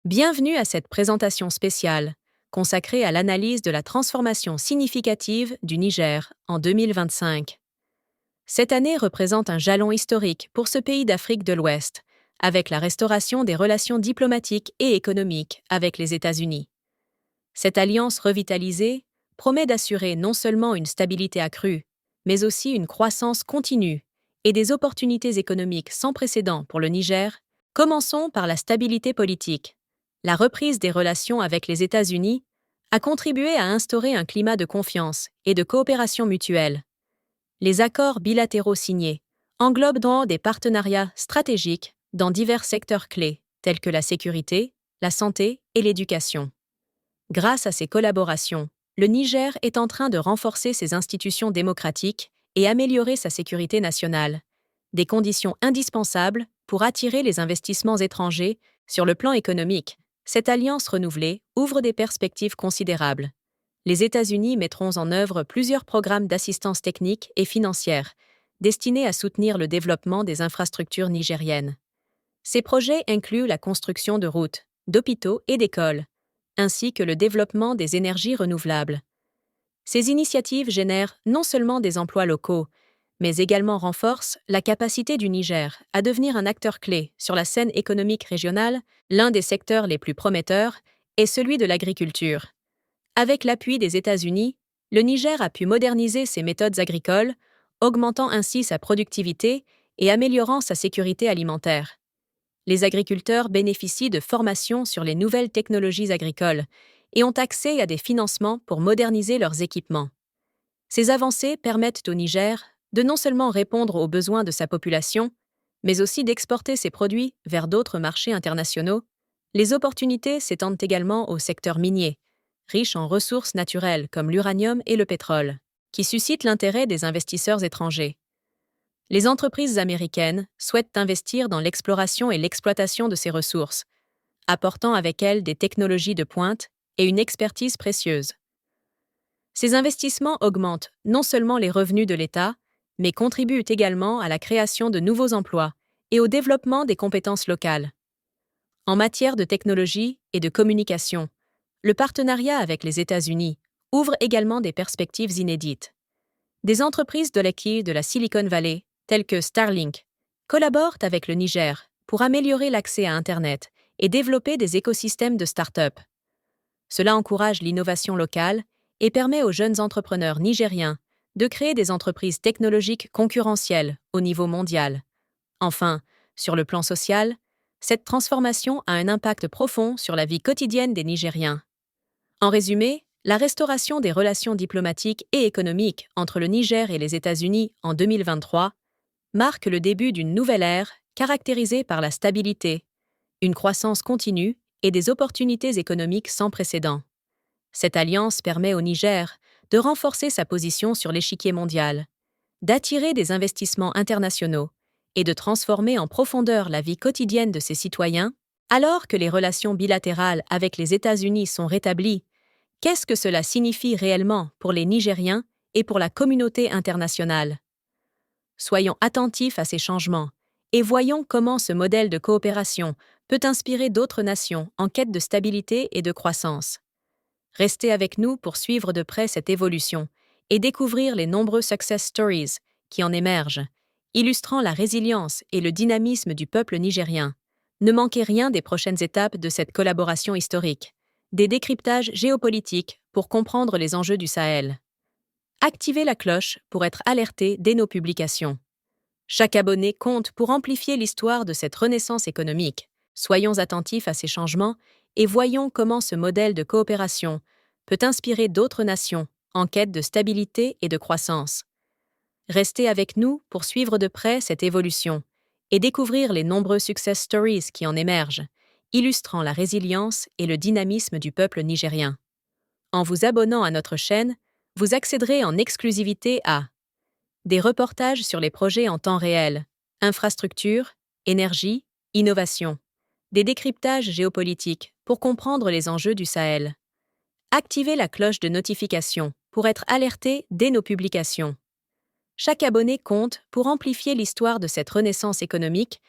Bienvenue à cette présentation spéciale, consacrée à l'analyse de la transformation significative du Niger en 2025. Cette année représente un jalon historique pour ce pays d'Afrique de l'Ouest, avec la restauration des relations diplomatiques et économiques avec les États-Unis. Cette alliance revitalisée promet d'assurer non seulement une stabilité accrue, mais aussi une croissance continue et des opportunités économiques sans précédent pour le Niger. Commençons par la stabilité politique. La reprise des relations avec les États-Unis a contribué à instaurer un climat de confiance et de coopération mutuelle. Les accords bilatéraux signés englobent donc des partenariats stratégiques dans divers secteurs clés, tels que la sécurité, la santé et l'éducation. Grâce à ces collaborations, le Niger est en train de renforcer ses institutions démocratiques et améliorer sa sécurité nationale, des conditions indispensables pour attirer les investissements étrangers. Sur le plan économique, cette alliance renouvelée ouvre des perspectives considérables. Les États-Unis mettront en œuvre plusieurs programmes d'assistance technique et financière, destinés à soutenir le développement des infrastructures nigériennes. Ces projets incluent la construction de routes, d'hôpitaux et d'écoles, ainsi que le développement des énergies renouvelables. Ces initiatives génèrent non seulement des emplois locaux, mais également renforcent la capacité du Niger à devenir un acteur clé sur la scène économique régionale. L'un des secteurs les plus prometteurs est celui de l'agriculture. Avec l'appui des États-Unis, le Niger a pu moderniser ses méthodes agricoles, augmentant ainsi sa productivité et améliorant sa sécurité alimentaire. Les agriculteurs bénéficient de formations sur les nouvelles technologies agricoles et ont accès à des financements pour moderniser leurs équipements. Ces avancées permettent au Niger de non seulement répondre aux besoins de sa population, mais aussi d'exporter ses produits vers d'autres marchés internationaux. Les opportunités s'étendent également au secteur minier, riche en ressources naturelles comme l'uranium et le pétrole, qui suscitent l'intérêt des investisseurs étrangers. Les entreprises américaines souhaitent investir dans l'exploration et l'exploitation de ces ressources, apportant avec elles des technologies de pointe et une expertise précieuse. Ces investissements augmentent non seulement les revenus de l'État, mais contribuent également à la création de nouveaux emplois et au développement des compétences locales. En matière de technologie et de communication, le partenariat avec les États-Unis ouvre également des perspectives inédites. Des entreprises de la Silicon Valley, telles que Starlink, collaborent avec le Niger pour améliorer l'accès à Internet et développer des écosystèmes de start-up. Cela encourage l'innovation locale et permet aux jeunes entrepreneurs nigériens de créer des entreprises technologiques concurrentielles au niveau mondial. Enfin, sur le plan social, cette transformation a un impact profond sur la vie quotidienne des Nigériens. En résumé, la restauration des relations diplomatiques et économiques entre le Niger et les États-Unis en 2023 marque le début d'une nouvelle ère caractérisée par la stabilité, une croissance continue et des opportunités économiques sans précédent. Cette alliance permet au Niger de renforcer sa position sur l'échiquier mondial, d'attirer des investissements internationaux et de transformer en profondeur la vie quotidienne de ses citoyens. Alors que les relations bilatérales avec les États-Unis sont rétablies, qu'est-ce que cela signifie réellement pour les Nigériens et pour la communauté internationale? Soyons attentifs à ces changements et voyons comment ce modèle de coopération peut inspirer d'autres nations en quête de stabilité et de croissance. Restez avec nous pour suivre de près cette évolution et découvrir les nombreux success stories qui en émergent, illustrant la résilience et le dynamisme du peuple nigérien. Ne manquez rien des prochaines étapes de cette collaboration historique. Des décryptages géopolitiques pour comprendre les enjeux du Sahel. Activez la cloche pour être alerté dès nos publications. Chaque abonné compte pour amplifier l'histoire de cette renaissance économique. Soyons attentifs à ces changements et voyons comment ce modèle de coopération peut inspirer d'autres nations en quête de stabilité et de croissance. Restez avec nous pour suivre de près cette évolution et découvrir les nombreux success stories qui en émergent, illustrant la résilience et le dynamisme du peuple nigérien. En vous abonnant à notre chaîne, vous accéderez en exclusivité à des reportages sur les projets en temps réel, infrastructures, énergie, innovation, des décryptages géopolitiques pour comprendre les enjeux du Sahel. Activez la cloche de notification pour être alerté dès nos publications. Chaque abonné compte pour amplifier l'histoire de cette renaissance économique.